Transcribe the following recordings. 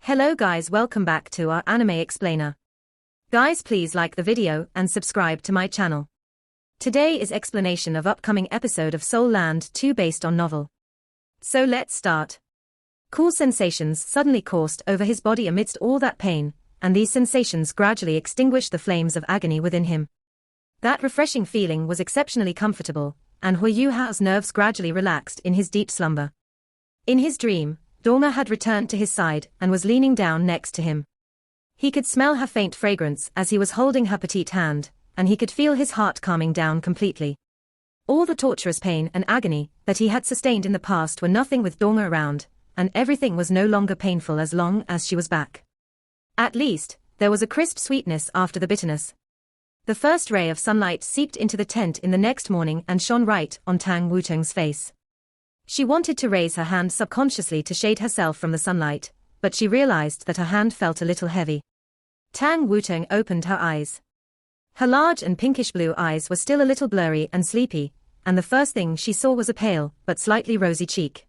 Hello guys, welcome back to our anime explainer. Guys, please like the video and subscribe to my channel. Today is explanation of upcoming episode of Soul Land 2 based on novel. So let's start. Cool sensations suddenly coursed over his body amidst all that pain, and these sensations gradually extinguished the flames of agony within him. That refreshing feeling was exceptionally comfortable, and Hui Yuhao's nerves gradually relaxed in his deep slumber. In his dream, Dorma had returned to his side and was leaning down next to him. He could smell her faint fragrance as he was holding her petite hand, and he could feel his heart calming down completely. All the torturous pain and agony that he had sustained in the past were nothing with Dorma around, and everything was no longer painful as long as she was back. At least, there was a crisp sweetness after the bitterness. The first ray of sunlight seeped into the tent in the next morning and shone right on Tang Wutong's face. She wanted to raise her hand subconsciously to shade herself from the sunlight, but she realized that her hand felt a little heavy. Tang Wutong opened her eyes. Her large and pinkish-blue eyes were still a little blurry and sleepy, and the first thing she saw was a pale but slightly rosy cheek.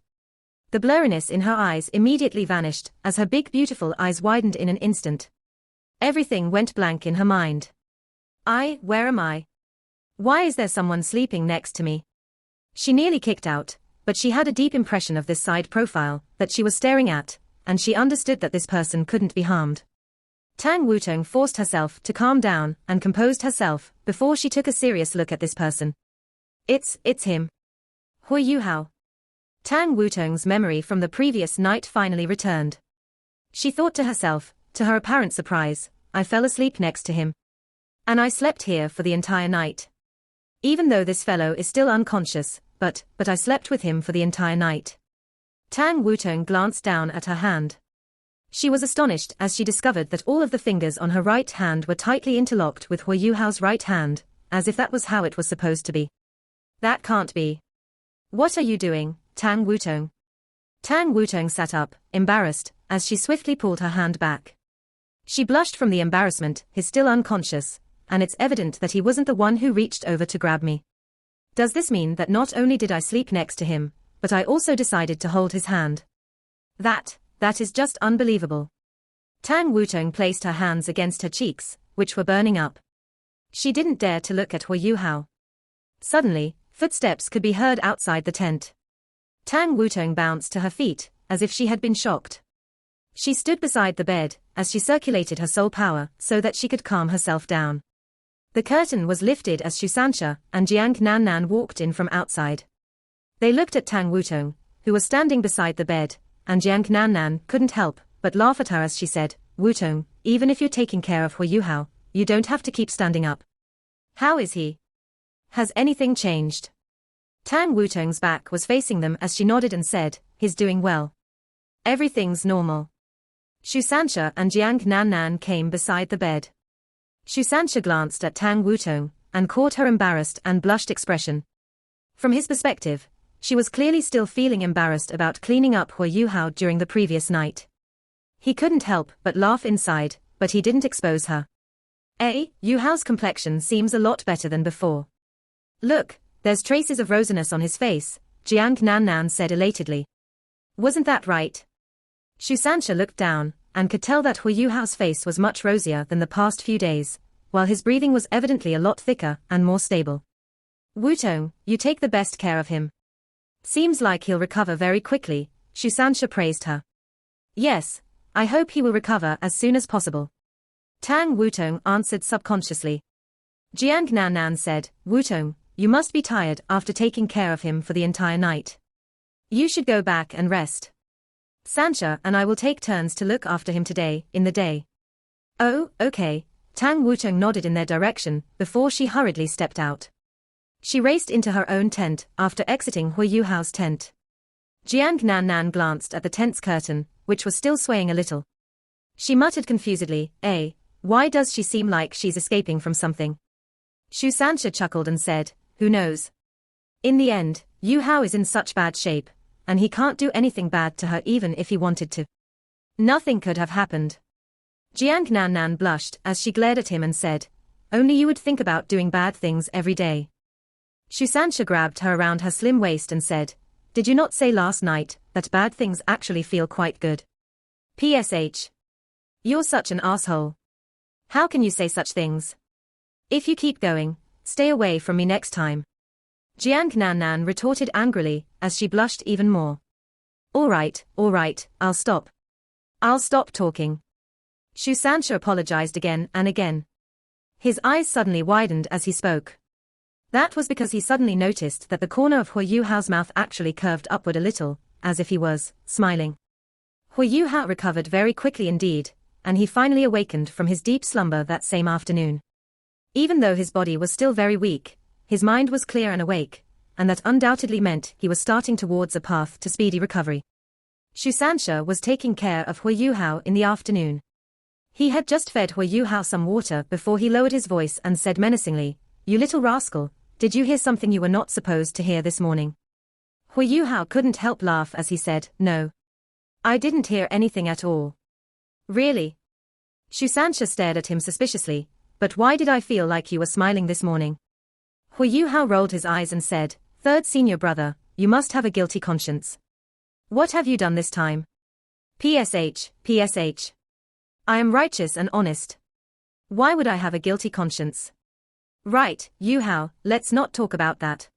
The blurriness in her eyes immediately vanished as her big beautiful eyes widened in an instant. Everything went blank in her mind. Where am I? Why is there someone sleeping next to me? She nearly kicked out, but she had a deep impression of this side profile that she was staring at, and she understood that this person couldn't be harmed. Tang Wutong forced herself to calm down and composed herself before she took a serious look at this person. It's him. Hui Yuhao. Tang Wutong's memory from the previous night finally returned. She thought to herself, to her apparent surprise, I fell asleep next to him. And I slept here for the entire night. Even though this fellow is still unconscious, but I slept with him for the entire night. Tang Wutong glanced down at her hand. She was astonished as she discovered that all of the fingers on her right hand were tightly interlocked with Hui Yuhao's right hand, as if that was how it was supposed to be. That can't be. What are you doing, Tang Wutong? Tang Wutong sat up, embarrassed, as she swiftly pulled her hand back. She blushed from the embarrassment. He's still unconscious, and it's evident that he wasn't the one who reached over to grab me. Does this mean that not only did I sleep next to him, but I also decided to hold his hand? That is just unbelievable. Tang Wutong placed her hands against her cheeks, which were burning up. She didn't dare to look at Hui Yuhao. Suddenly, footsteps could be heard outside the tent. Tang Wutong bounced to her feet, as if she had been shocked. She stood beside the bed, as she circulated her soul power so that she could calm herself down. The curtain was lifted as Shusansha and Jiang Nannan walked in from outside. They looked at Tang Wutong, who was standing beside the bed, and Jiang Nannan couldn't help but laugh at her as she said, Wutong, even if you're taking care of Hui Yuhao, you don't have to keep standing up. How is he? Has anything changed? Tang Wutong's back was facing them as she nodded and said, he's doing well. Everything's normal. Shusansha and Jiang Nannan came beside the bed. Shusansha glanced at Tang Wutong and caught her embarrassed and blushed expression. From his perspective, she was clearly still feeling embarrassed about cleaning up Hui Yuhao during the previous night. He couldn't help but laugh inside, but he didn't expose her. Yuhao's complexion seems a lot better than before. Look, there's traces of rosiness on his face, Jiang Nannan said elatedly. Wasn't that right? Shusansha looked down and could tell that Hui Yuhao's face was much rosier than the past few days, while his breathing was evidently a lot thicker and more stable. Wutong, you take the best care of him. Seems like he'll recover very quickly, Shusansha praised her. Yes, I hope he will recover as soon as possible. Tang Wutong answered subconsciously. Jiang Nannan said, Wutong, you must be tired after taking care of him for the entire night. You should go back and rest. Sansha and I will take turns to look after him today, in the day. Oh, okay, Tang Wutong nodded in their direction before she hurriedly stepped out. She raced into her own tent after exiting Hui Yuhao's tent. Jiang Nannan glanced at the tent's curtain, which was still swaying a little. She muttered confusedly, why does she seem like she's escaping from something? Shusansha chuckled and said, who knows? In the end, Yuhao is in such bad shape, and he can't do anything bad to her even if he wanted to. Nothing could have happened. Jiang Nannan blushed as she glared at him and said, only you would think about doing bad things every day. Shusansha grabbed her around her slim waist and said, did you not say last night that bad things actually feel quite good? PSH. You're such an asshole. How can you say such things? If you keep going, stay away from me next time. Jiang Nan retorted angrily, as she blushed even more. All right, I'll stop. I'll stop talking. Shu Sancha apologized again and again. His eyes suddenly widened as he spoke. That was because he suddenly noticed that the corner of Hu Yuhao's mouth actually curved upward a little, as if he was smiling. Hu Yuhao recovered very quickly indeed, and he finally awakened from his deep slumber that same afternoon. Even though his body was still very weak, his mind was clear and awake, and that undoubtedly meant he was starting towards a path to speedy recovery. Shu Sancha was taking care of Hu Yuhao in the afternoon. He had just fed Hu Yuhao some water before he lowered his voice and said menacingly, "You little rascal, did you hear something you were not supposed to hear this morning?" Hu Yuhao couldn't help laugh as he said, "No. I didn't hear anything at all." "Really?" Shu Sancha stared at him suspiciously, "But why did I feel like you were smiling this morning?" Hu Yuhao rolled his eyes and said, "Third senior brother, you must have a guilty conscience. What have you done this time?" PSH. I am righteous and honest. Why would I have a guilty conscience? Right, Yuhao, let's not talk about that.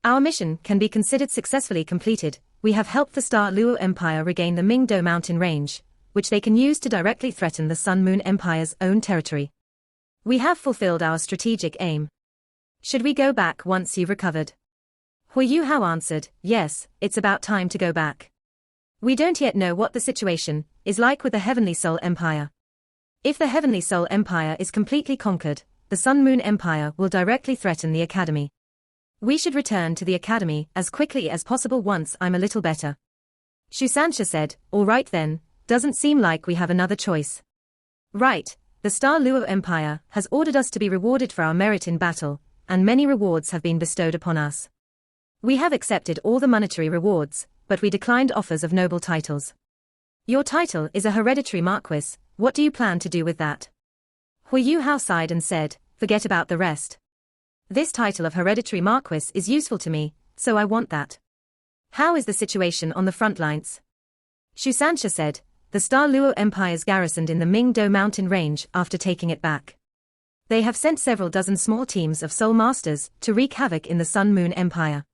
Our mission can be considered successfully completed. We have helped the Star Luo Empire regain the Mingdo mountain range, which they can use to directly threaten the Sun Moon Empire's own territory. We have fulfilled our strategic aim. Should we go back once you've recovered? Hu Yuhao answered, "Yes, it's about time to go back. We don't yet know what the situation is like with the Heavenly Soul Empire. If the Heavenly Soul Empire is completely conquered, the Sun Moon Empire will directly threaten the Academy. We should return to the Academy as quickly as possible once I'm a little better." Shu Sancha said, "All right then, doesn't seem like we have another choice. Right, the Star Luo Empire has ordered us to be rewarded for our merit in battle, and many rewards have been bestowed upon us. We have accepted all the monetary rewards, but we declined offers of noble titles. Your title is a hereditary marquis, what do you plan to do with that?" Hu Yuhao sighed and said, "Forget about the rest. This title of hereditary marquis is useful to me, so I want that." "How is the situation on the front lines?" Shu Sancha said, "The Star Luo Empire's garrisoned in the Mingdo mountain range after taking it back. They have sent several dozen small teams of soul masters to wreak havoc in the Sun Moon Empire.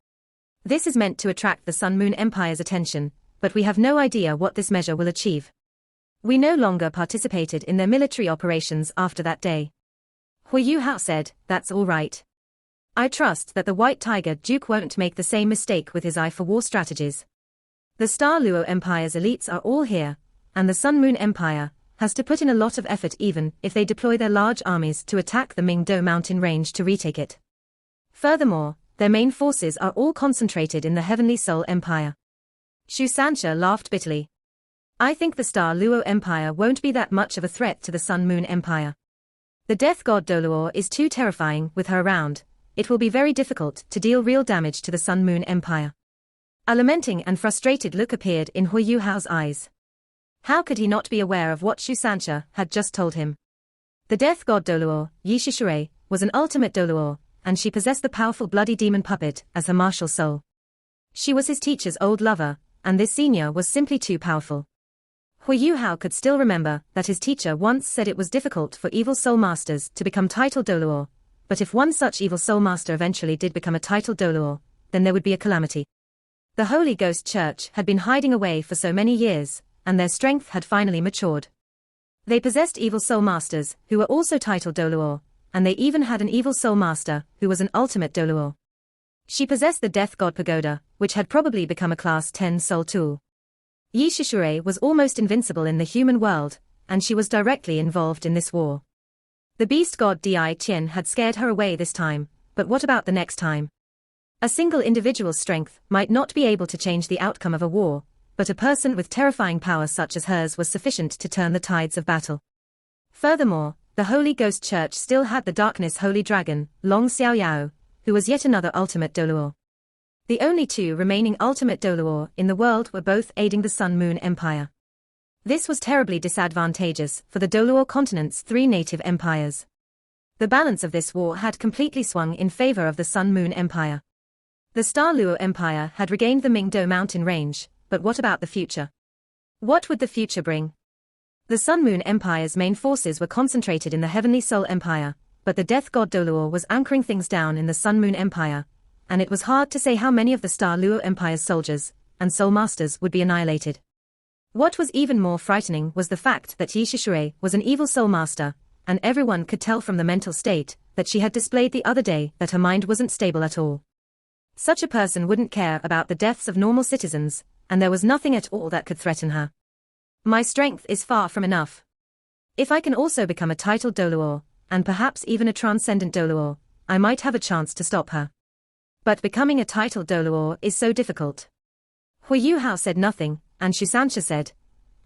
This is meant to attract the Sun Moon Empire's attention, but we have no idea what this measure will achieve. We no longer participated in their military operations after that day." Hu Yuhao said, "That's all right. I trust that the White Tiger Duke won't make the same mistake with his eye for war strategies. The Star Luo Empire's elites are all here, and the Sun Moon Empire has to put in a lot of effort even if they deploy their large armies to attack the Mingdo mountain range to retake it. Furthermore, their main forces are all concentrated in the Heavenly Soul Empire." Shu Sancha laughed bitterly. "I think the Star Luo Empire won't be that much of a threat to the Sun Moon Empire. The death god Doluor is too terrifying with her around. It will be very difficult to deal real damage to the Sun Moon Empire." A lamenting and frustrated look appeared in Hu Yuhao's eyes. How could he not be aware of what Shu Sancha had just told him? The death god Doluor, Yishishure, was an ultimate Doluor, and she possessed the powerful bloody demon puppet as her martial soul. She was his teacher's old lover, and this senior was simply too powerful. Hu Yuhao could still remember that his teacher once said it was difficult for evil soul masters to become titled Doluor, but if one such evil soul master eventually did become a titled Doluor, then there would be a calamity. The Holy Ghost Church had been hiding away for so many years, and their strength had finally matured. They possessed evil soul masters who were also titled Doluor, and they even had an evil soul master who was an ultimate Doluor. She possessed the Death God Pagoda, which had probably become a Class 10 soul tool. Yishishure was almost invincible in the human world, and she was directly involved in this war. The beast god Di Qian had scared her away this time, but what about the next time? A single individual's strength might not be able to change the outcome of a war, but a person with terrifying power such as hers was sufficient to turn the tides of battle. Furthermore, the Holy Ghost Church still had the Darkness Holy Dragon, Long Xiaoyao, who was yet another ultimate Doluor. The only two remaining ultimate Doluor in the world were both aiding the Sun Moon Empire. This was terribly disadvantageous for the Doluor continent's three native empires. The balance of this war had completely swung in favor of the Sun Moon Empire. The Star Luo Empire had regained the Mingdo mountain range, but what about the future? What would the future bring? The Sun-Moon Empire's main forces were concentrated in the Heavenly Soul Empire, but the Death God Doluo was anchoring things down in the Sun-Moon Empire, and it was hard to say how many of the Star Luo Empire's soldiers and Soul Masters would be annihilated. What was even more frightening was the fact that Yi Shishure was an evil Soul Master, and everyone could tell from the mental state that she had displayed the other day that her mind wasn't stable at all. Such a person wouldn't care about the deaths of normal citizens, and there was nothing at all that could threaten her. My strength is far from enough. If I can also become a titled Doluo, and perhaps even a transcendent Doluo, I might have a chance to stop her. But becoming a titled Doluo is so difficult. Hui Yuhao said nothing, and Shusansha said,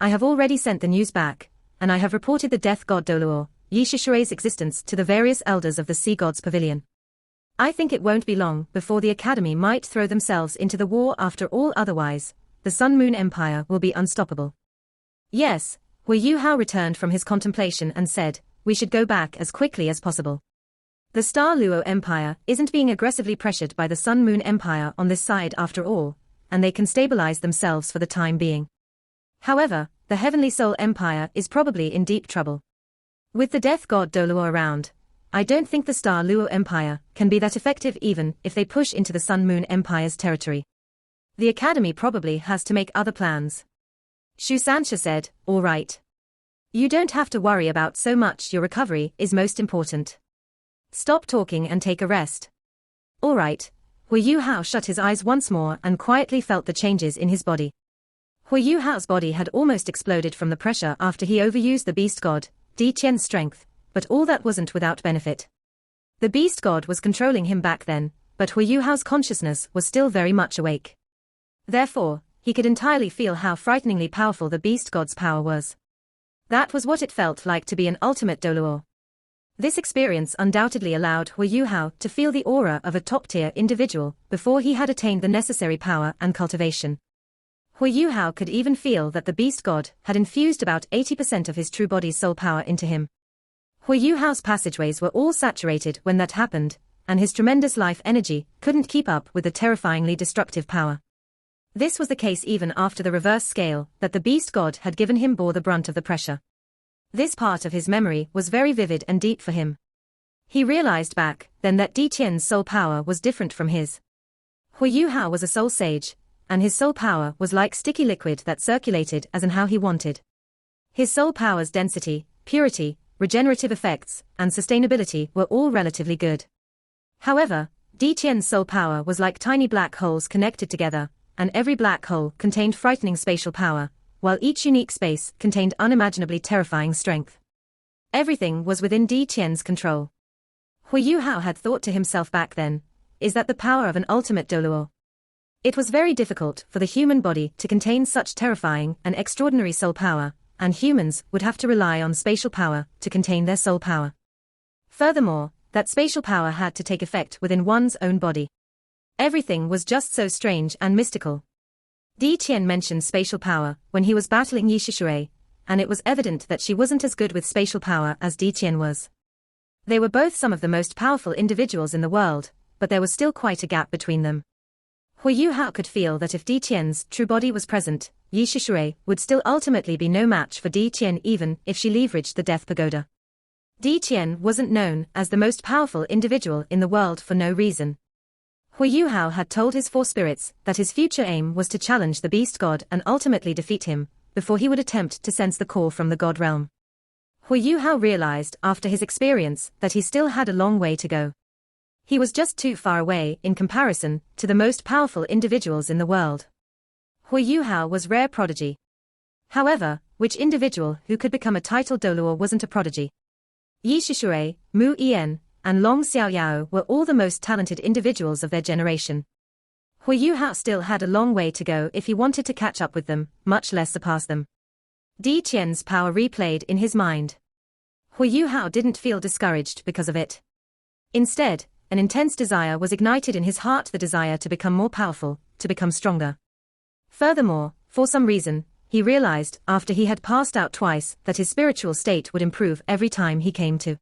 I have already sent the news back, and I have reported the Death God Doluo, Yi Shishure's existence to the various elders of the Sea God's Pavilion. I think it won't be long before the Academy might throw themselves into the war after all, otherwise, the Sun-Moon Empire will be unstoppable. Yes, Hui Yuhao returned from his contemplation and said, we should go back as quickly as possible. The Star Luo Empire isn't being aggressively pressured by the Sun-Moon Empire on this side after all, and they can stabilize themselves for the time being. However, the Heavenly Soul Empire is probably in deep trouble. With the Death God Doluo around, I don't think the Star Luo Empire can be that effective even if they push into the Sun-Moon Empire's territory. The Academy probably has to make other plans. Shusansha said, all right. You don't have to worry about so much, your recovery is most important. Stop talking and take a rest. All right. Hui Yuhao shut his eyes once more and quietly felt the changes in his body. Hui Yuhao's body had almost exploded from the pressure after he overused the Beast God, Di Qian's strength, but all that wasn't without benefit. The Beast God was controlling him back then, but Hui Yuhao's consciousness was still very much awake. Therefore, he could entirely feel how frighteningly powerful the Beast God's power was. That was what it felt like to be an ultimate Doluo. This experience undoubtedly allowed Hui Yuhao to feel the aura of a top-tier individual before he had attained the necessary power and cultivation. Hui Yuhao could even feel that the Beast God had infused about 80% of his true body's soul power into him. Hui Yuhao's passageways were all saturated when that happened, and his tremendous life energy couldn't keep up with the terrifyingly destructive power. This was the case even after the reverse scale that the Beast God had given him bore the brunt of the pressure. This part of his memory was very vivid and deep for him. He realized back then that Di Qian's soul power was different from his. Hui Yuhao was a soul sage, and his soul power was like sticky liquid that circulated as and how he wanted. His soul power's density, purity, regenerative effects, and sustainability were all relatively good. However, Di Qian's soul power was like tiny black holes connected together, and every black hole contained frightening spatial power, while each unique space contained unimaginably terrifying strength. Everything was within Di Qian's control. Hui Yuhao had thought to himself back then, is that the power of an ultimate Doluo? It was very difficult for the human body to contain such terrifying and extraordinary soul power, and humans would have to rely on spatial power to contain their soul power. Furthermore, that spatial power had to take effect within one's own body. Everything was just so strange and mystical. Di Qian mentioned spatial power when he was battling Yi Shishure, and it was evident that she wasn't as good with spatial power as Di Qian was. They were both some of the most powerful individuals in the world, but there was still quite a gap between them. Hui Yuhao could feel that if Di Qian's true body was present, Yi Shishure would still ultimately be no match for Di Qian even if she leveraged the Death Pagoda. Di Qian wasn't known as the most powerful individual in the world for no reason. Hui Yuhao had told his four spirits that his future aim was to challenge the Beast God and ultimately defeat him, before he would attempt to sense the call from the God realm. Hui Yuhao realized after his experience that he still had a long way to go. He was just too far away in comparison to the most powerful individuals in the world. Hui Yuhao was rare prodigy. However, which individual who could become a titled Doluo wasn't a prodigy? Yi Shishure, Mu Yan, and Long Xiaoyao were all the most talented individuals of their generation. Hui Yuhao still had a long way to go if he wanted to catch up with them, much less surpass them. Di Qian's power replayed in his mind. Hui Yuhao didn't feel discouraged because of it. Instead, an intense desire was ignited in his heart, the desire to become more powerful, to become stronger. Furthermore, for some reason, he realized after he had passed out twice that his spiritual state would improve every time he came to.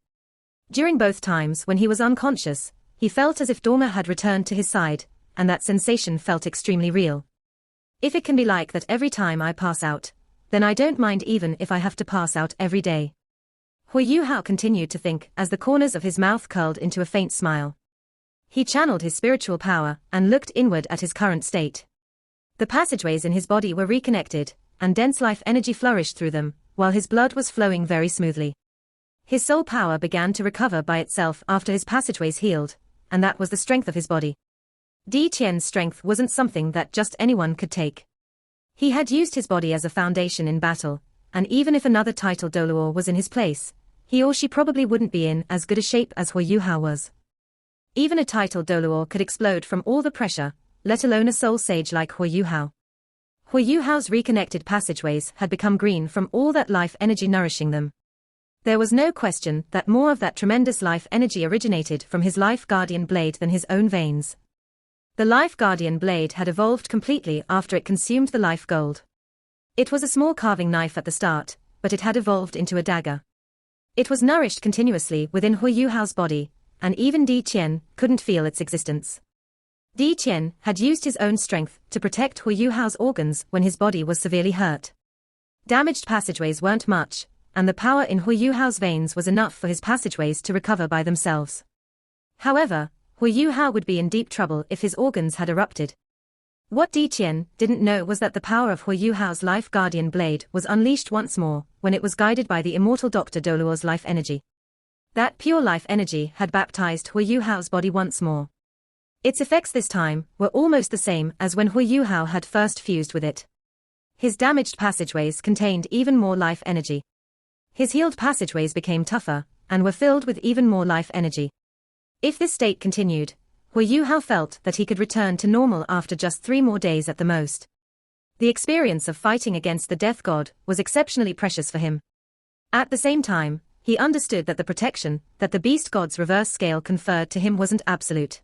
During both times when he was unconscious, he felt as if Dharma had returned to his side, and that sensation felt extremely real. If it can be like that every time I pass out, then I don't mind even if I have to pass out every day. Hui Yuhao continued to think as the corners of his mouth curled into a faint smile. He channeled his spiritual power and looked inward at his current state. The passageways in his body were reconnected, and dense life energy flourished through them, while his blood was flowing very smoothly. His soul power began to recover by itself after his passageways healed, and that was the strength of his body. Di Qian's strength wasn't something that just anyone could take. He had used his body as a foundation in battle, and even if another title Doluo was in his place, he or she probably wouldn't be in as good a shape as Hui Yuhao was. Even a title Doluo could explode from all the pressure, let alone a soul sage like Hui Yuhao. Hui Yuhao's reconnected passageways had become green from all that life energy nourishing them. There was no question that more of that tremendous life energy originated from his life guardian blade than his own veins. The life guardian blade had evolved completely after it consumed the life gold. It was a small carving knife at the start, but it had evolved into a dagger. It was nourished continuously within Hui Yuhao's body, and even Di Qian couldn't feel its existence. Di Qian had used his own strength to protect Hui Yuhao's organs when his body was severely hurt. Damaged passageways weren't much, and the power in Hui Yuhao's veins was enough for his passageways to recover by themselves. However, Hui Yuhao would be in deep trouble if his organs had erupted. What Di Qian didn't know was that the power of Hui Yuhao's life guardian blade was unleashed once more when it was guided by the immortal Dr. Doluo's life energy. That pure life energy had baptized Hui Yuhao's body once more. Its effects this time were almost the same as when Hui Yuhao had first fused with it. His damaged passageways contained even more life energy. His healed passageways became tougher, and were filled with even more life energy. If this state continued, Hui Yuhao felt that he could return to normal after just 3 more days at the most. The experience of fighting against the death god was exceptionally precious for him. At the same time, he understood that the protection that the beast god's reverse scale conferred to him wasn't absolute.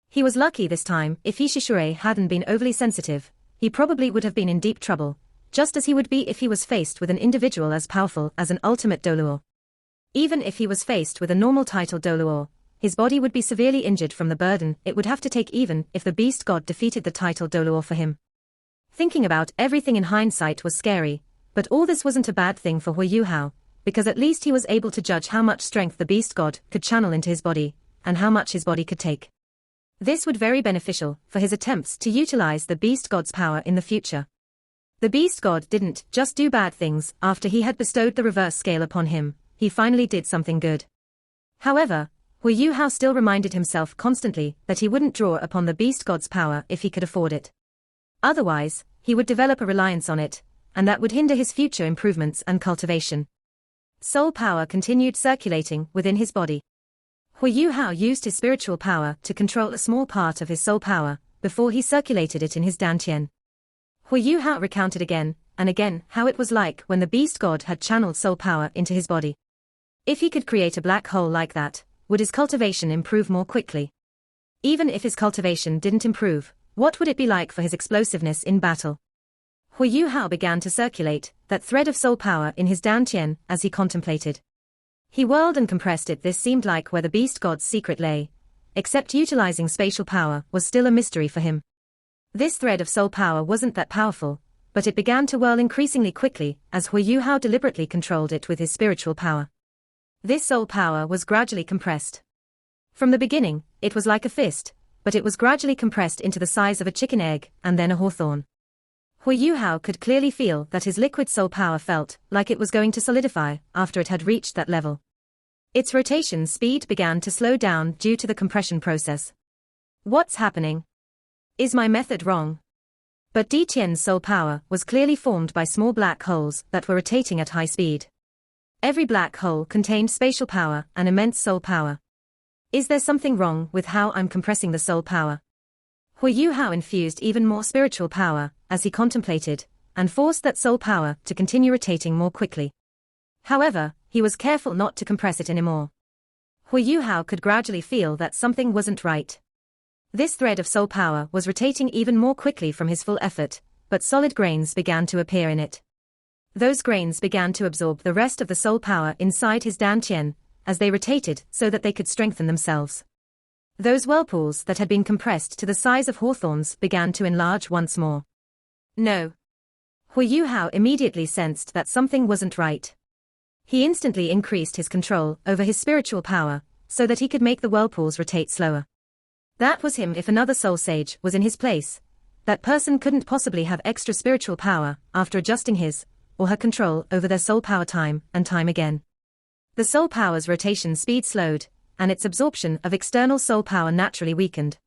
He was lucky this time. If Ishishure hadn't been overly sensitive, he probably would have been in deep trouble, just as he would be if he was faced with an individual as powerful as an ultimate Doluo. Even if he was faced with a normal title Doluo, his body would be severely injured from the burden it would have to take even if the beast god defeated the title Doluo for him. Thinking about everything in hindsight was scary, but all this wasn't a bad thing for Hui Yuhao, because at least he was able to judge how much strength the beast god could channel into his body, and how much his body could take. This would be very beneficial for his attempts to utilize the beast god's power in the future. The beast god didn't just do bad things after he had bestowed the reverse scale upon him, he finally did something good. However, Hui Yuhao still reminded himself constantly that he wouldn't draw upon the beast god's power if he could afford it. Otherwise, he would develop a reliance on it, and that would hinder his future improvements and cultivation. Soul power continued circulating within his body. Hui Yuhao used his spiritual power to control a small part of his soul power, before he circulated it in his dantian. Hui Yuhao recounted again and again how it was like when the beast god had channeled soul power into his body. If he could create a black hole like that, would his cultivation improve more quickly? Even if his cultivation didn't improve, what would it be like for his explosiveness in battle? Hui Yuhao began to circulate that thread of soul power in his dantian as he contemplated. He whirled and compressed it. This seemed like where the beast god's secret lay, except utilizing spatial power was still a mystery for him. This thread of soul power wasn't that powerful, but it began to whirl increasingly quickly as Hui Yuhao deliberately controlled it with his spiritual power. This soul power was gradually compressed. From the beginning, it was like a fist, but it was gradually compressed into the size of a chicken egg and then a hawthorn. Hui Yuhao could clearly feel that his liquid soul power felt like it was going to solidify after it had reached that level. Its rotation speed began to slow down due to the compression process. What's happening? Is my method wrong? But Di Qian's soul power was clearly formed by small black holes that were rotating at high speed. Every black hole contained spatial power and immense soul power. Is there something wrong with how I'm compressing the soul power? Hui Yuhao infused even more spiritual power as he contemplated, and forced that soul power to continue rotating more quickly. However, he was careful not to compress it anymore. Hui Yuhao could gradually feel that something wasn't right. This thread of soul power was rotating even more quickly from his full effort, but solid grains began to appear in it. Those grains began to absorb the rest of the soul power inside his dantian, as they rotated so that they could strengthen themselves. Those whirlpools that had been compressed to the size of hawthorns began to enlarge once more. No. Hu Yuhao immediately sensed that something wasn't right. He instantly increased his control over his spiritual power, so that he could make the whirlpools rotate slower. That was him. If another soul sage was in his place, that person couldn't possibly have extra spiritual power after adjusting his or her control over their soul power time and time again. The soul power's rotation speed slowed, and its absorption of external soul power naturally weakened.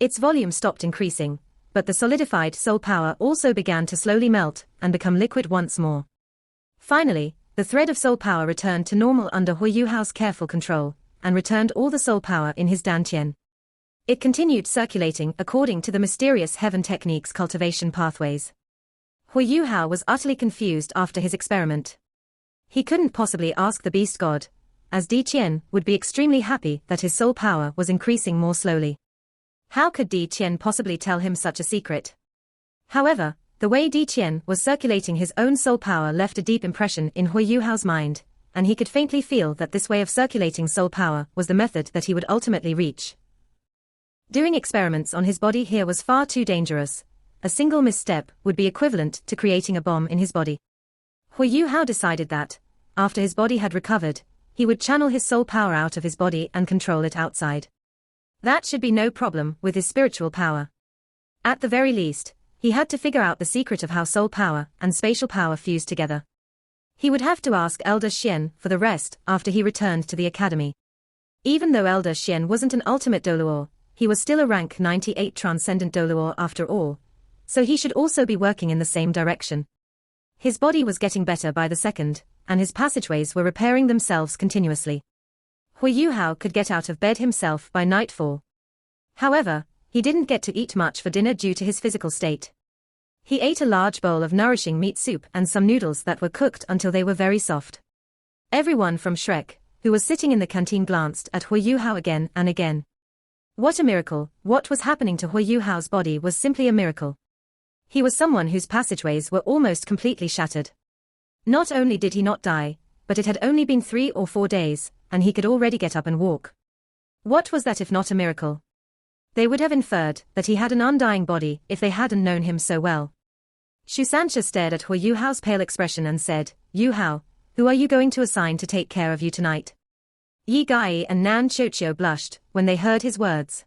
Its volume stopped increasing, but the solidified soul power also began to slowly melt and become liquid once more. Finally, the thread of soul power returned to normal under Hu Yuhao's careful control, and returned all the soul power in his dantian. It continued circulating according to the mysterious heaven technique's cultivation pathways. Hu Yuhao was utterly confused after his experiment. He couldn't possibly ask the beast god, as Di Qian would be extremely happy that his soul power was increasing more slowly. How could Di Qian possibly tell him such a secret? However, the way Di Qian was circulating his own soul power left a deep impression in Hu Yuhao's mind, and he could faintly feel that this way of circulating soul power was the method that he would ultimately reach. Doing experiments on his body here was far too dangerous. A single misstep would be equivalent to creating a bomb in his body. Hu Yuhao decided that, after his body had recovered, he would channel his soul power out of his body and control it outside. That should be no problem with his spiritual power. At the very least, he had to figure out the secret of how soul power and spatial power fuse together. He would have to ask Elder Xian for the rest after he returned to the academy. Even though Elder Xian wasn't an ultimate Doluor, he was still a rank 98 transcendent Doluor after all, so he should also be working in the same direction. His body was getting better by the second, and his passageways were repairing themselves continuously. Hu Yuhao could get out of bed himself by nightfall. However, he didn't get to eat much for dinner due to his physical state. He ate a large bowl of nourishing meat soup and some noodles that were cooked until they were very soft. Everyone from Shrek, who was sitting in the canteen, glanced at Hu Yuhao again and again. What a miracle! What was happening to Hu Yuhao's body was simply a miracle. He was someone whose passageways were almost completely shattered. Not only did he not die, but it had only been 3 or 4 days, and he could already get up and walk. What was that if not a miracle? They would have inferred that he had an undying body if they hadn't known him so well. Shusansha stared at Hu Yuhao's pale expression and said, "Yuhao, who are you going to assign to take care of you tonight?" Yi Gai and Nan Chochio blushed when they heard his words.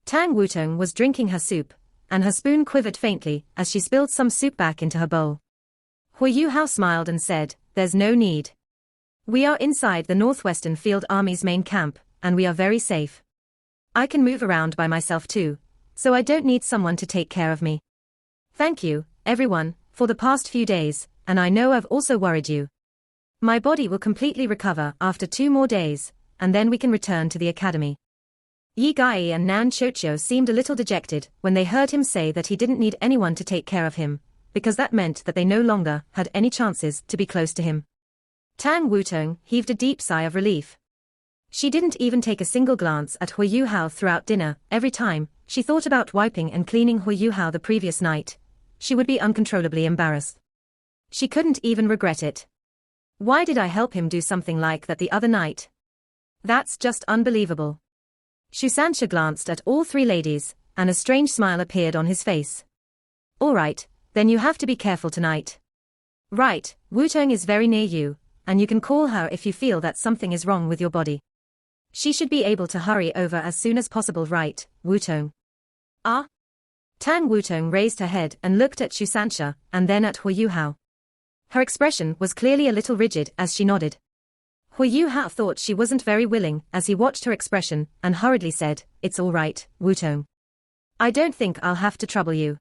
Tang Wutong was drinking her soup, and her spoon quivered faintly as she spilled some soup back into her bowl. Hu Yuhao smiled and said, "There's no need. We are inside the Northwestern Field Army's main camp, and we are very safe. I can move around by myself too, so I don't need someone to take care of me. Thank you, everyone, for the past few days, and I know I've also worried you. My body will completely recover after 2 more days, and then we can return to the academy." Yi Gai and Nan Chochio seemed a little dejected when they heard him say that he didn't need anyone to take care of him, because that meant that they no longer had any chances to be close to him. Tang Wutong heaved a deep sigh of relief. She didn't even take a single glance at Hu Yuhao throughout dinner. Every time she thought about wiping and cleaning Hu Yuhao the previous night, she would be uncontrollably embarrassed. She couldn't even regret it. Why did I help him do something like that the other night? That's just unbelievable. Shusansha glanced at all 3 ladies, and a strange smile appeared on his face. All right, then you have to be careful tonight. Right, Wutong is very near you, and you can call her if you feel that something is wrong with your body. She should be able to hurry over as soon as possible, right, Wutong? Ah? Tang Wutong raised her head and looked at Shusansha, and then at Hu Yuhao. Her expression was clearly a little rigid as she nodded. Hu Yuhao thought she wasn't very willing as he watched her expression, and hurriedly said, "It's all right, Wutong. I don't think I'll have to trouble you."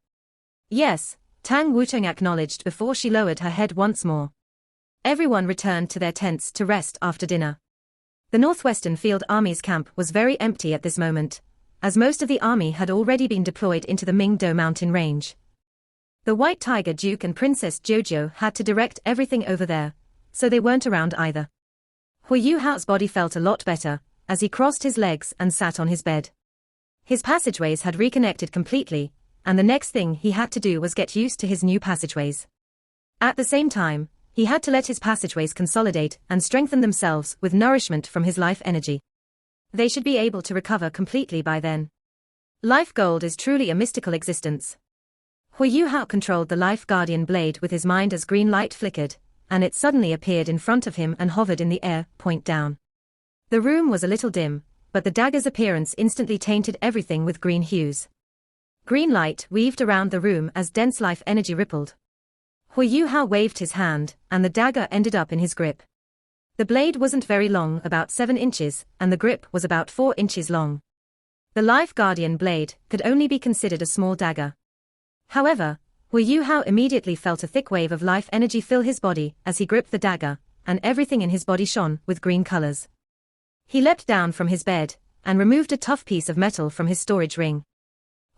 "Yes," Tang Wutong acknowledged before she lowered her head once more. Everyone returned to their tents to rest after dinner. The Northwestern Field Army's camp was very empty at this moment, as most of the army had already been deployed into the Mingdo mountain range. The White Tiger Duke and Princess Jojo had to direct everything over there, so they weren't around either. Hu Yuhao's body felt a lot better as he crossed his legs and sat on his bed. His passageways had reconnected completely, and the next thing he had to do was get used to his new passageways. At the same time, he had to let his passageways consolidate and strengthen themselves with nourishment from his life energy. They should be able to recover completely by then. Life gold is truly a mystical existence. Hu Yuhao controlled the Life Guardian blade with his mind as green light flickered, and it suddenly appeared in front of him and hovered in the air, point down. The room was a little dim, but the dagger's appearance instantly tainted everything with green hues. Green light weaved around the room as dense life energy rippled. Hu Yuhao waved his hand, and the dagger ended up in his grip. The blade wasn't very long, about 7 inches, and the grip was about 4 inches long. The Life Guardian blade could only be considered a small dagger. However, Hu Yuhao immediately felt a thick wave of life energy fill his body as he gripped the dagger, and everything in his body shone with green colors. He leapt down from his bed, and removed a tough piece of metal from his storage ring.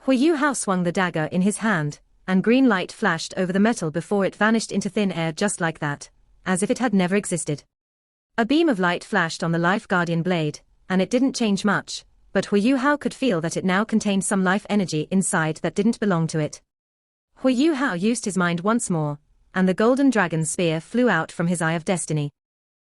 Hu Yuhao swung the dagger in his hand, and green light flashed over the metal before it vanished into thin air just like that, as if it had never existed. A beam of light flashed on the Life Guardian blade, and it didn't change much, but Hu Yuhao could feel that it now contained some life energy inside that didn't belong to it. Hu Yuhao used his mind once more, and the golden dragon spear flew out from his Eye of Destiny.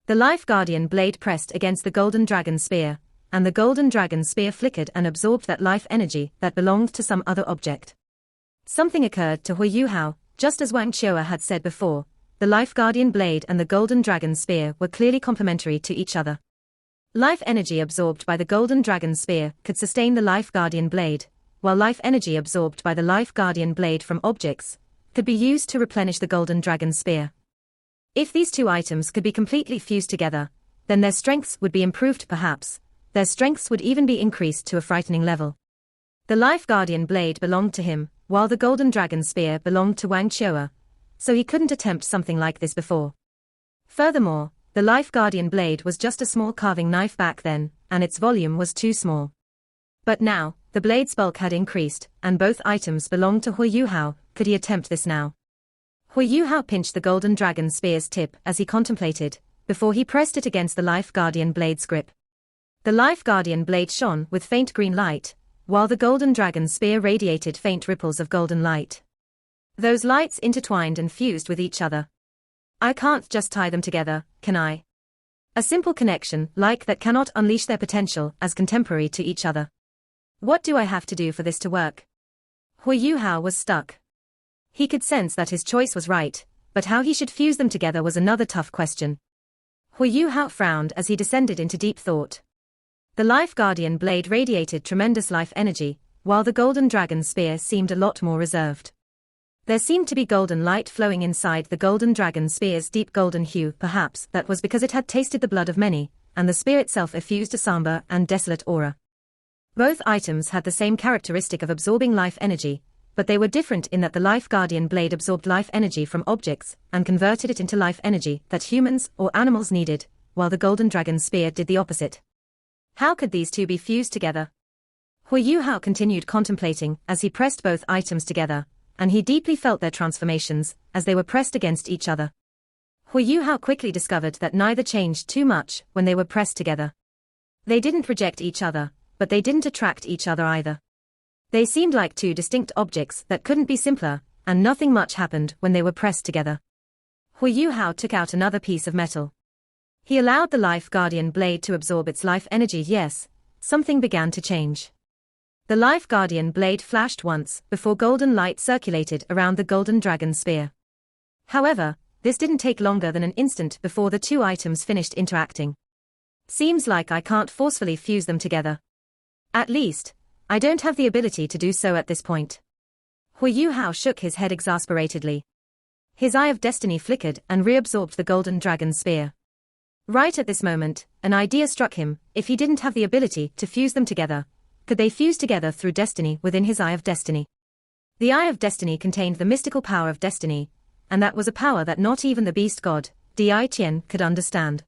The Life Guardian blade pressed against the golden dragon spear, and the golden dragon spear flickered and absorbed that life energy that belonged to some other object. Something occurred to Hu Yuhao, just as Wang Qiuer had said before. The Life Guardian blade and the golden dragon spear were clearly complementary to each other. Life energy absorbed by the golden dragon spear could sustain the Life Guardian blade, while life energy absorbed by the Life Guardian blade from objects could be used to replenish the golden dragon spear. If these two items could be completely fused together, then their strengths would be improved, perhaps. Their strengths would even be increased to a frightening level. The Life Guardian blade belonged to him, while the golden dragon spear belonged to Wang Qiuer, so he couldn't attempt something like this before. Furthermore, the Life Guardian blade was just a small carving knife back then, and its volume was too small. But now, the blade's bulk had increased, and both items belonged to Hu Yuhao. Could he attempt this now? Hu Yuhao pinched the golden dragon spear's tip as he contemplated, before he pressed it against the Life Guardian blade's grip. The Life Guardian blade shone with faint green light, while the golden dragon spear radiated faint ripples of golden light. Those lights intertwined and fused with each other. I can't just tie them together, can I? A simple connection like that cannot unleash their potential as contemporary to each other. What do I have to do for this to work? Hu Yuhao was stuck. He could sense that his choice was right, but how he should fuse them together was another tough question. Hu Yuhao frowned as he descended into deep thought. The Life Guardian blade radiated tremendous life energy, while the golden dragon spear seemed a lot more reserved. There seemed to be golden light flowing inside the golden dragon spear's deep golden hue. Perhaps that was because it had tasted the blood of many, and the spear itself effused a somber and desolate aura. Both items had the same characteristic of absorbing life energy, but they were different in that the Life Guardian blade absorbed life energy from objects and converted it into life energy that humans or animals needed, while the golden dragon spear did the opposite. How could these two be fused together? Hu Yuhao continued contemplating as he pressed both items together, and he deeply felt their transformations as they were pressed against each other. Hu Yuhao quickly discovered that neither changed too much when they were pressed together. They didn't reject each other, but they didn't attract each other either. They seemed like two distinct objects that couldn't be simpler, and nothing much happened when they were pressed together. Hu Yuhao took out another piece of metal. He allowed the Life Guardian blade to absorb its life energy. Yes, something began to change. The Life Guardian blade flashed once before golden light circulated around the golden dragon spear. However, this didn't take longer than an instant before the two items finished interacting. Seems like I can't forcefully fuse them together. At least, I don't have the ability to do so at this point. Hu Yuhao shook his head exasperatedly. His Eye of Destiny flickered and reabsorbed the golden dragon spear. Right at this moment, an idea struck him. If he didn't have the ability to fuse them together, could they fuse together through destiny within his Eye of Destiny? The Eye of Destiny contained the mystical power of destiny, and that was a power that not even the beast god, Di Tian, could understand.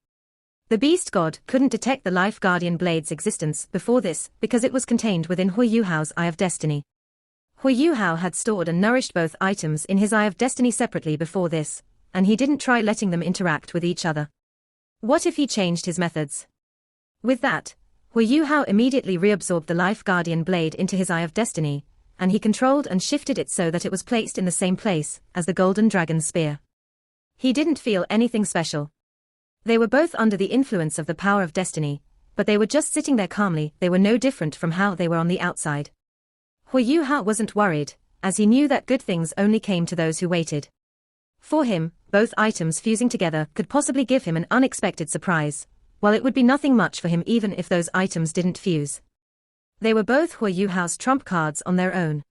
The beast god couldn't detect the Life Guardian blade's existence before this because it was contained within Hu Yuhao's Eye of Destiny. Hu Yuhao had stored and nourished both items in his Eye of Destiny separately before this, and he didn't try letting them interact with each other. What if he changed his methods? With that, Hu Yuhao immediately reabsorbed the Life Guardian blade into his Eye of Destiny, and he controlled and shifted it so that it was placed in the same place as the golden dragon spear. He didn't feel anything special. They were both under the influence of the power of destiny, but they were just sitting there calmly. They were no different from how they were on the outside. Hu Yuhao wasn't worried, as he knew that good things only came to those who waited. For him, both items fusing together could possibly give him an unexpected surprise, while it would be nothing much for him even if those items didn't fuse. They were both Hui Yuhao's trump cards on their own.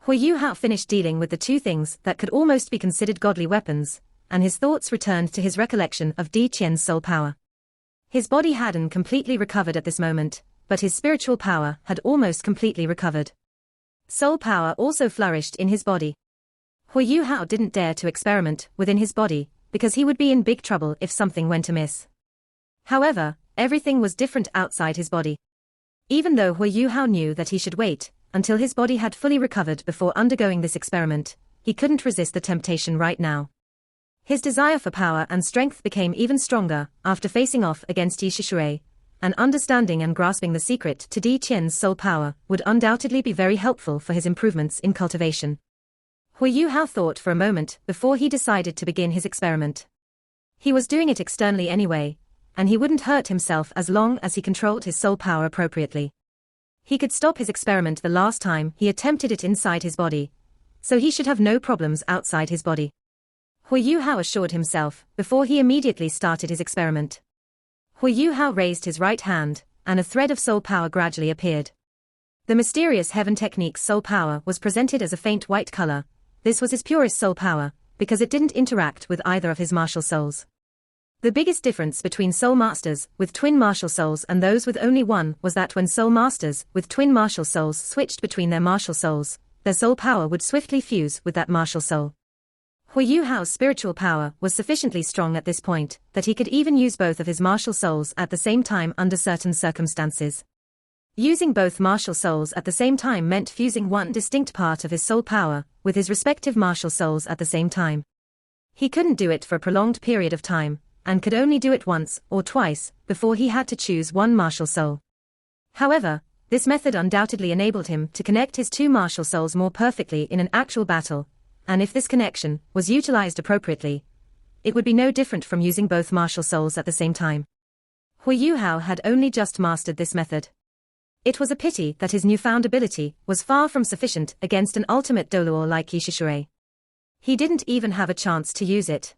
Hui Yuhao finished dealing with the two things that could almost be considered godly weapons, and his thoughts returned to his recollection of Di Qian's soul power. His body hadn't completely recovered at this moment, but his spiritual power had almost completely recovered. Soul power also flourished in his body. Hui Yuhao didn't dare to experiment within his body, because he would be in big trouble if something went amiss. However, everything was different outside his body. Even though Hui Yuhao knew that he should wait until his body had fully recovered before undergoing this experiment, he couldn't resist the temptation right now. His desire for power and strength became even stronger after facing off against Yi Shishui, and understanding and grasping the secret to Di Qian's soul power would undoubtedly be very helpful for his improvements in cultivation. Hui Yuhao thought for a moment before he decided to begin his experiment. He was doing it externally anyway, and he wouldn't hurt himself as long as he controlled his soul power appropriately. He could stop his experiment the last time he attempted it inside his body, so he should have no problems outside his body. Hui Yuhao assured himself before he immediately started his experiment. Hui Yuhao raised his right hand, and a thread of soul power gradually appeared. The mysterious heaven technique's soul power was presented as a faint white color. This was his purest soul power, because it didn't interact with either of his martial souls. The biggest difference between soul masters with twin martial souls and those with only one was that when soul masters with twin martial souls switched between their martial souls, their soul power would swiftly fuse with that martial soul. Hui Yuhao's spiritual power was sufficiently strong at this point that he could even use both of his martial souls at the same time under certain circumstances. Using both martial souls at the same time meant fusing one distinct part of his soul power with his respective martial souls at the same time. He couldn't do it for a prolonged period of time, and could only do it once or twice before he had to choose one martial soul. However, this method undoubtedly enabled him to connect his two martial souls more perfectly in an actual battle, and if this connection was utilized appropriately, it would be no different from using both martial souls at the same time. Hui Yuhao had only just mastered this method. It was a pity that his newfound ability was far from sufficient against an ultimate Doluo like Yi Shishui. He didn't even have a chance to use it.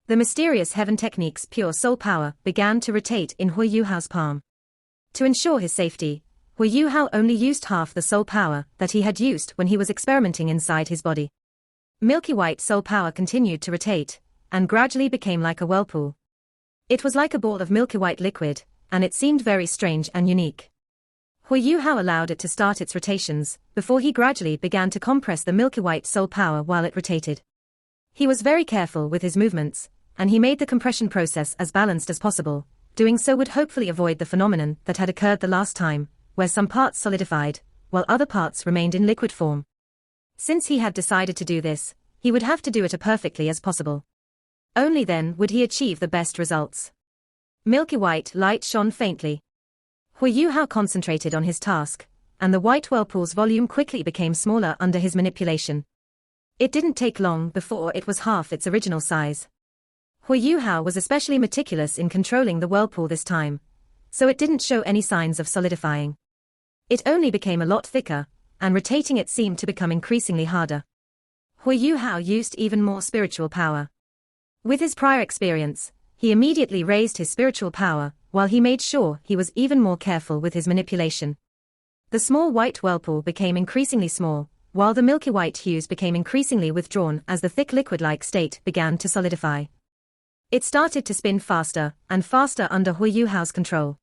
The mysterious heaven technique's pure soul power began to rotate in Hui Yuhao's palm. To ensure his safety, Hui Yuhao only used half the soul power that he had used when he was experimenting inside his body. Milky white soul power continued to rotate, and gradually became like a whirlpool. It was like a ball of milky white liquid, and it seemed very strange and unique. Hui Yuhao allowed it to start its rotations, before he gradually began to compress the milky white soul power while it rotated. He was very careful with his movements, and he made the compression process as balanced as possible. Doing so would hopefully avoid the phenomenon that had occurred the last time, where some parts solidified, while other parts remained in liquid form. Since he had decided to do this, he would have to do it as perfectly as possible. Only then would he achieve the best results. Milky white light shone faintly. Hui Yuhao concentrated on his task, and the white whirlpool's volume quickly became smaller under his manipulation. It didn't take long before it was half its original size. Hui Yuhao was especially meticulous in controlling the whirlpool this time, so it didn't show any signs of solidifying. It only became a lot thicker, and rotating it seemed to become increasingly harder. Hui Yuhao used even more spiritual power. With his prior experience, he immediately raised his spiritual power, while he made sure he was even more careful with his manipulation. The small white whirlpool became increasingly small, while the milky white hues became increasingly withdrawn as the thick liquid-like state began to solidify. It started to spin faster and faster under Hui Yuhao's control.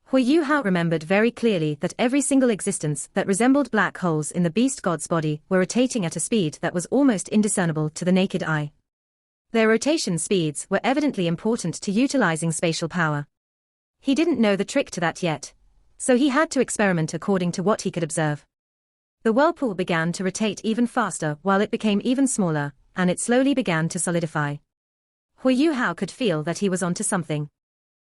Hui Yuhao remembered very clearly that every single existence that resembled black holes in the beast god's body were rotating at a speed that was almost indiscernible to the naked eye. Their rotation speeds were evidently important to utilizing spatial power. He didn't know the trick to that yet, so he had to experiment according to what he could observe. The whirlpool began to rotate even faster while it became even smaller, and it slowly began to solidify. Hui Yuhao could feel that he was onto something.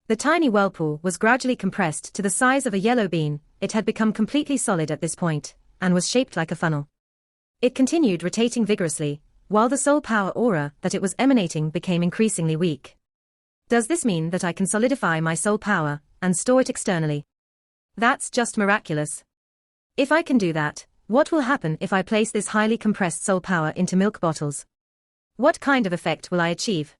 The tiny whirlpool was gradually compressed to the size of a yellow bean. It had become completely solid at this point, and was shaped like a funnel. It continued rotating vigorously, while the soul power aura that it was emanating became increasingly weak. Does this mean that I can solidify my soul power and store it externally? That's just miraculous. If I can do that, What will happen if I place this highly compressed soul power into milk bottles? What kind of effect will I achieve?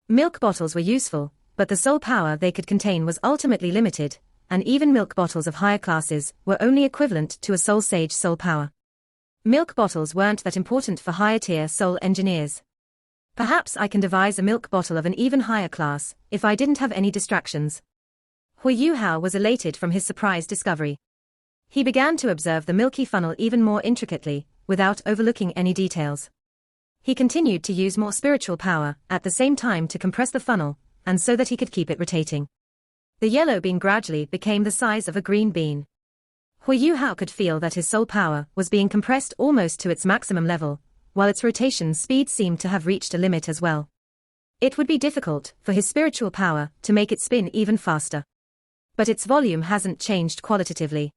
Milk bottles were useful, but the soul power they could contain was ultimately limited, and even milk bottles of higher classes were only equivalent to a soul sage soul power. Milk bottles weren't that important for higher-tier soul engineers. Perhaps I can devise a milk bottle of an even higher class, if I didn't have any distractions. Hui Yuhao was elated from his surprise discovery. He began to observe the milky funnel even more intricately, without overlooking any details. He continued to use more spiritual power, at the same time to compress the funnel, and so that he could keep it rotating. The yellow bean gradually became the size of a green bean. Hui Yuhao could feel that his soul power was being compressed almost to its maximum level, while its rotation speed seemed to have reached a limit as well. It would be difficult for his spiritual power to make it spin even faster. But its volume hasn't changed qualitatively.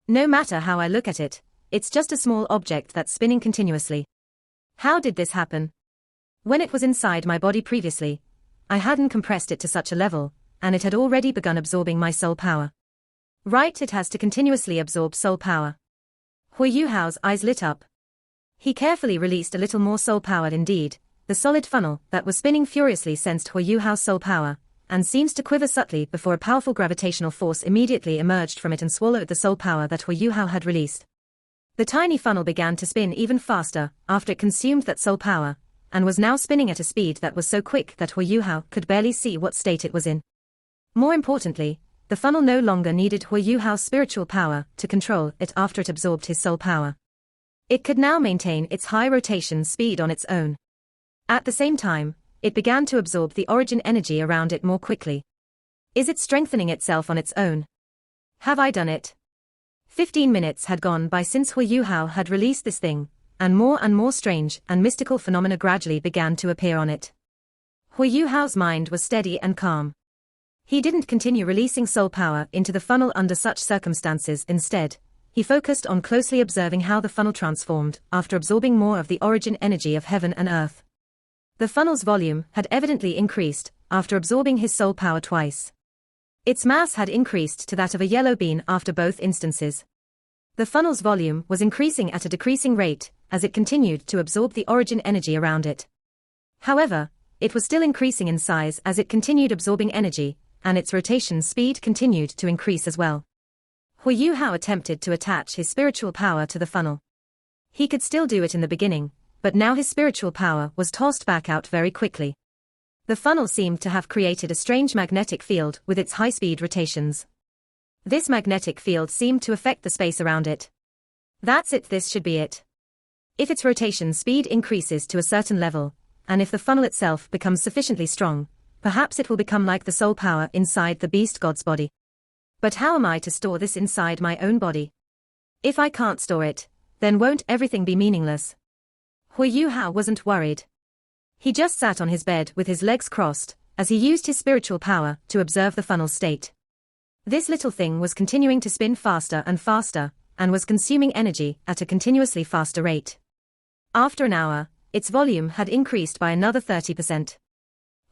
No matter how I look at it, it's just a small object that's spinning continuously. How did this happen? When it was inside my body previously, I hadn't compressed it to such a level, and it had already begun absorbing my soul power. Right, it has to continuously absorb soul power. Hui Yuhao's eyes lit up. He carefully released a little more soul power indeed. The solid funnel that was spinning furiously sensed Hui Yuhao's soul power, and seems to quiver subtly before a powerful gravitational force immediately emerged from it and swallowed the soul power that Hui Yuhao had released. The tiny funnel began to spin even faster after it consumed that soul power, and was now spinning at a speed that was so quick that Hui Yuhao could barely see what state it was in. More importantly, the funnel no longer needed Hui Yuhao's spiritual power to control it after it absorbed his soul power. It could now maintain its high rotation speed on its own. At the same time, it began to absorb the origin energy around it more quickly. Is it strengthening itself on its own? Have I done it? 15 minutes had gone by since Hui Yuhao had released this thing, and more strange and mystical phenomena gradually began to appear on it. Hui Yuhao's mind was steady and calm. He didn't continue releasing soul power into the funnel under such circumstances. Instead, he focused on closely observing how the funnel transformed after absorbing more of the origin energy of heaven and earth. The funnel's volume had evidently increased after absorbing his soul power twice. Its mass had increased to that of a yellow bean after both instances. The funnel's volume was increasing at a decreasing rate as it continued to absorb the origin energy around it. However, it was still increasing in size as it continued absorbing energy, and its rotation speed continued to increase as well. Hui Yuhao attempted to attach his spiritual power to the funnel. He could still do it in the beginning, but now his spiritual power was tossed back out very quickly. The funnel seemed to have created a strange magnetic field with its high-speed rotations. This magnetic field seemed to affect the space around it. That's it, this should be it. If its rotation speed increases to a certain level, and if the funnel itself becomes sufficiently strong, perhaps it will become like the soul power inside the beast god's body. But how am I to store this inside my own body? If I can't store it, then won't everything be meaningless? Hui Yuhao wasn't worried. He just sat on his bed with his legs crossed, as he used his spiritual power to observe the funnel's state. This little thing was continuing to spin faster and faster, and was consuming energy at a continuously faster rate. After an hour, its volume had increased by another 30%.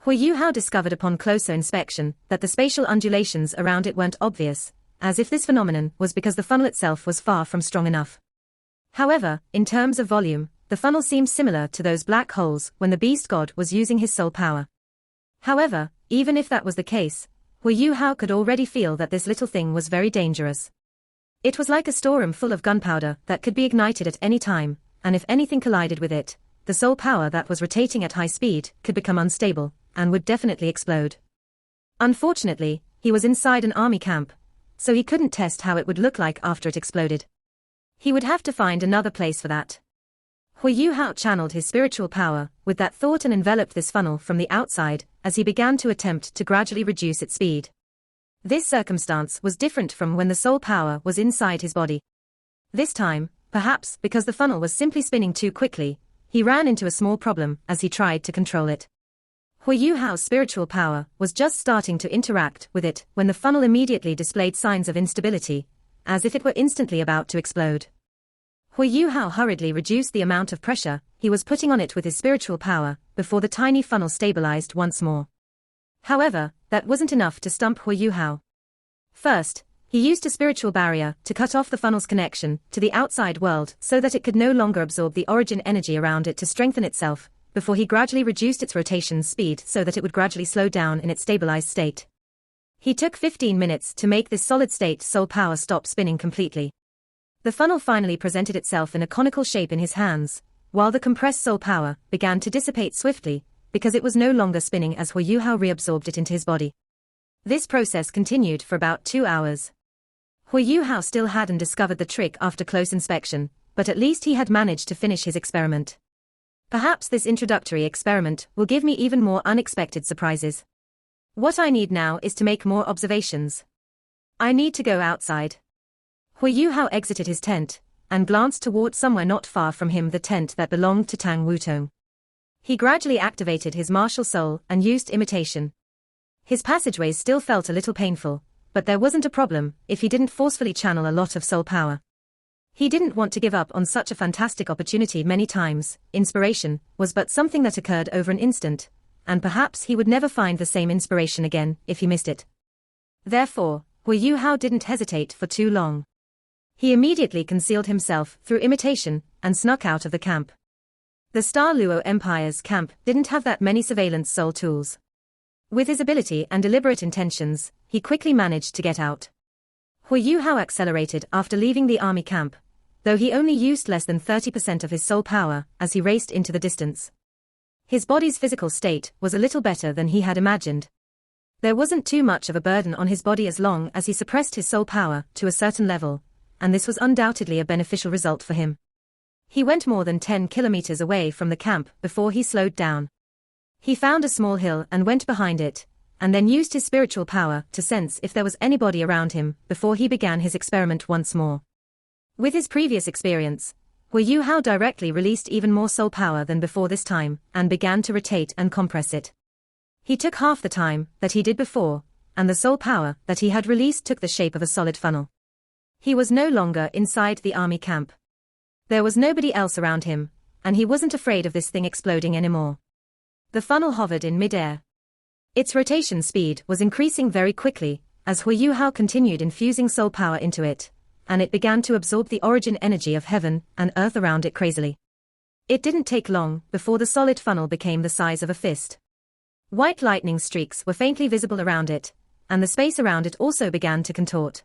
Hui Yuhao discovered upon closer inspection that the spatial undulations around it weren't obvious, as if this phenomenon was because the funnel itself was far from strong enough. However, in terms of volume, the funnel seemed similar to those black holes when the beast god was using his soul power. However, even if that was the case, Hui Yuhao could already feel that this little thing was very dangerous. It was like a storeroom full of gunpowder that could be ignited at any time, and if anything collided with it, the soul power that was rotating at high speed could become unstable, and would definitely explode. Unfortunately, he was inside an army camp, so he couldn't test how it would look like after it exploded. He would have to find another place for that. Hui Yuhao channeled his spiritual power with that thought and enveloped this funnel from the outside as he began to attempt to gradually reduce its speed. This circumstance was different from when the soul power was inside his body. This time, perhaps because the funnel was simply spinning too quickly, he ran into a small problem as he tried to control it. Hui Yuhao's spiritual power was just starting to interact with it when the funnel immediately displayed signs of instability, as if it were instantly about to explode. Hui Yuhao hurriedly reduced the amount of pressure he was putting on it with his spiritual power before the tiny funnel stabilized once more. However, that wasn't enough to stump Hui Yuhao. First, He used a spiritual barrier to cut off the funnel's connection to the outside world so that it could no longer absorb the origin energy around it to strengthen itself, before he gradually reduced its rotation speed so that it would gradually slow down in its stabilized state. He took 15 minutes to make this solid-state soul power stop spinning completely. The funnel finally presented itself in a conical shape in his hands, while the compressed soul power began to dissipate swiftly, because it was no longer spinning as Hu Yuhao reabsorbed it into his body. This process continued for about 2 hours. Hu Yuhao still hadn't discovered the trick after close inspection, but at least he had managed to finish his experiment. Perhaps this introductory experiment will give me even more unexpected surprises. What I need now is to make more observations. I need to go outside. Hu Yuhao exited his tent, and glanced toward somewhere not far from him, the tent that belonged to Tang Wutong. He gradually activated his martial soul and used imitation. His passageways still felt a little painful, but there wasn't a problem if he didn't forcefully channel a lot of soul power. He didn't want to give up on such a fantastic opportunity many times. Inspiration was but something that occurred over an instant, and perhaps he would never find the same inspiration again if he missed it. Therefore, Hu Yuhao didn't hesitate for too long. He immediately concealed himself through imitation and snuck out of the camp. The Star Luo Empire's camp didn't have that many surveillance soul tools. With his ability and deliberate intentions, he quickly managed to get out. Hu Yuhao accelerated after leaving the army camp, though he only used less than 30% of his soul power as he raced into the distance. His body's physical state was a little better than he had imagined. There wasn't too much of a burden on his body as long as he suppressed his soul power to a certain level, and this was undoubtedly a beneficial result for him. He went more than 10 kilometers away from the camp before he slowed down. He found a small hill and went behind it, and then used his spiritual power to sense if there was anybody around him before he began his experiment once more. With his previous experience, Hu Yuhao directly released even more soul power than before this time, and began to rotate and compress it. He took half the time that he did before, and the soul power that he had released took the shape of a solid funnel. He was no longer inside the army camp. There was nobody else around him, and he wasn't afraid of this thing exploding anymore. The funnel hovered in mid-air. Its rotation speed was increasing very quickly, as Hu Yuhao continued infusing soul power into it, and it began to absorb the origin energy of heaven and earth around it crazily. It didn't take long before the solid funnel became the size of a fist. White lightning streaks were faintly visible around it, and the space around it also began to contort.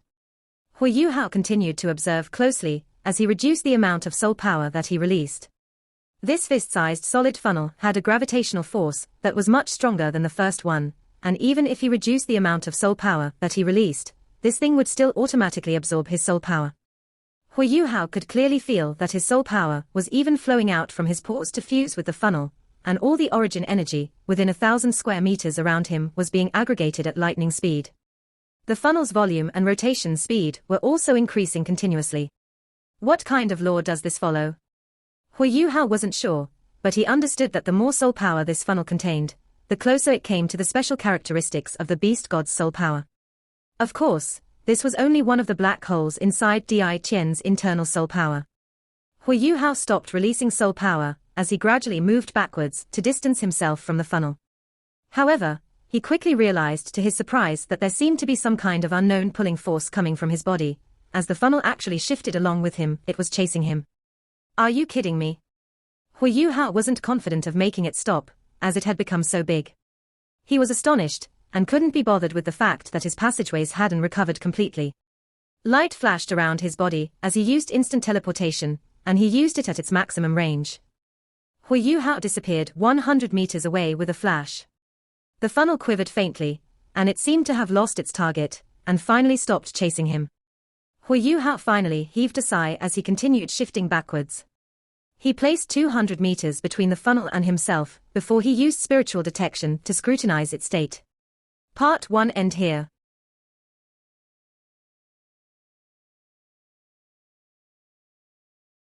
Hu Yuhao continued to observe closely as he reduced the amount of soul power that he released. This fist-sized solid funnel had a gravitational force that was much stronger than the first one, and even if he reduced the amount of soul power that he released, this thing would still automatically absorb his soul power. Hu Yuhao could clearly feel that his soul power was even flowing out from his pores to fuse with the funnel, and all the origin energy, within 1,000 square meters around him, was being aggregated at lightning speed. The funnel's volume and rotation speed were also increasing continuously. What kind of law does this follow? Hu Yuhao wasn't sure, but he understood that the more soul power this funnel contained, the closer it came to the special characteristics of the beast god's soul power. Of course, this was only one of the black holes inside Di Qian's internal soul power. Hu Yuhao stopped releasing soul power as he gradually moved backwards to distance himself from the funnel. However, he quickly realized to his surprise that there seemed to be some kind of unknown pulling force coming from his body. As the funnel actually shifted along with him, it was chasing him. Are you kidding me? Hu Yuhao wasn't confident of making it stop, as it had become so big. He was astonished, and couldn't be bothered with the fact that his passageways hadn't recovered completely. Light flashed around his body as he used instant teleportation, and he used it at its maximum range. Hu Yuhao disappeared 100 meters away with a flash. The funnel quivered faintly, and it seemed to have lost its target, and finally stopped chasing him. Hu Yuhao finally heaved a sigh as he continued shifting backwards. He placed 200 meters between the funnel and himself before he used spiritual detection to scrutinize its state. Part 1 end here.